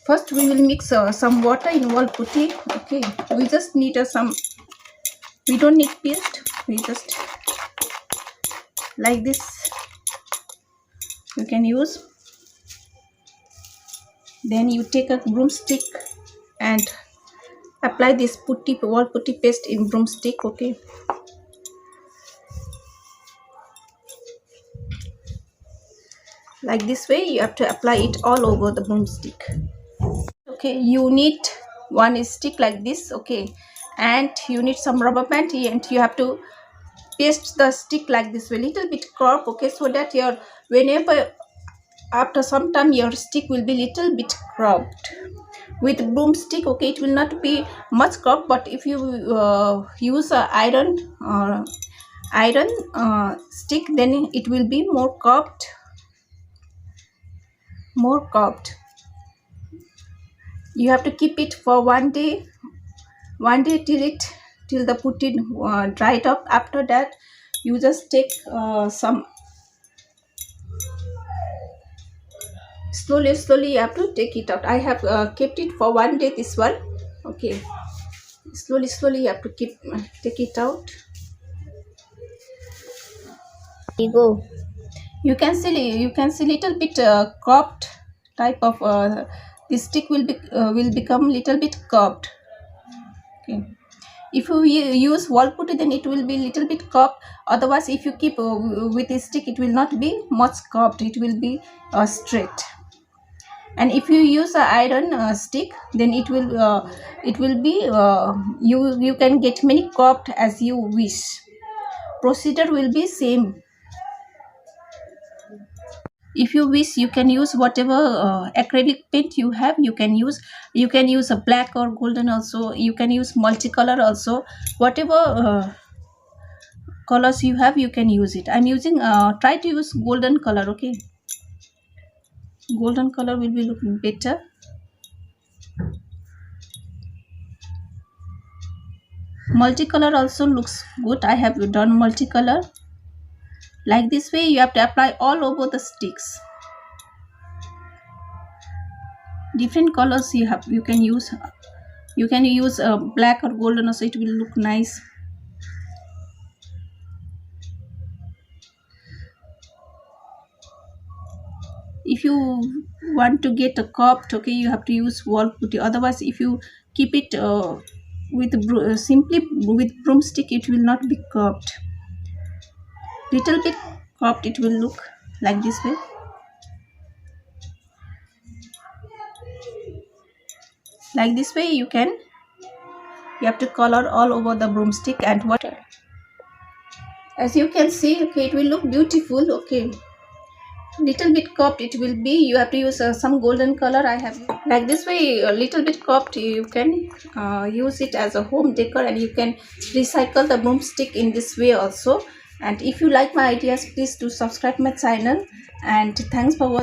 First we will mix some water in wall putty. Okay, we just need some, we don't need paste, we just like this you can use. Then you take a broomstick and apply this putty, wall putty paste in broomstick. Okay, like this way you have to apply it all over the broomstick. Okay, you need one stick like this. Okay, and you need some rubber band, and you have to paste the stick like this way, little bit curve. Okay, so that your, whenever after some time your stick will be little bit curved. With broomstick, okay, it will not be much curved, but if you use a iron stick, then it will be more curved, You have to keep it for one day till the putty dried up. After that you just take some, slowly you have to take it out. I have kept it for one day, this one. Okay, slowly you have to take it out. You go. You can see little bit cropped type of this stick will become little bit curved. Okay, if you use wall putty, then it will be little bit curved. Otherwise, if you keep with a stick, it will not be much curved, it will be straight. And if you use a iron stick, then it will be you can get many curved as you wish. Procedure will be same. If you wish, you can use whatever acrylic paint you have. You can use a black or golden also. You can use multicolor also. Whatever colors you have, you can use it. I'm using try to use golden color. Okay, golden color will be looking better. Multicolor also looks good. I have done multicolor. Like this way you have to apply all over the sticks. Different colors you can use black or golden also, it will look nice. If you want to get a curved, okay, you have to use wall putty. Otherwise, if you keep it simply with broomstick, it will not be curved. Little bit curved it will look, like this way. Like this way you have to color all over the broomstick and water. As you can see, okay, it will look beautiful. Okay, little bit curved it will be. You have to use some golden color. I have like this way, a little bit curved. You can use it as a home decor, and you can recycle the broomstick in this way also. And if you like my ideas, please do subscribe my channel, and thanks for watching.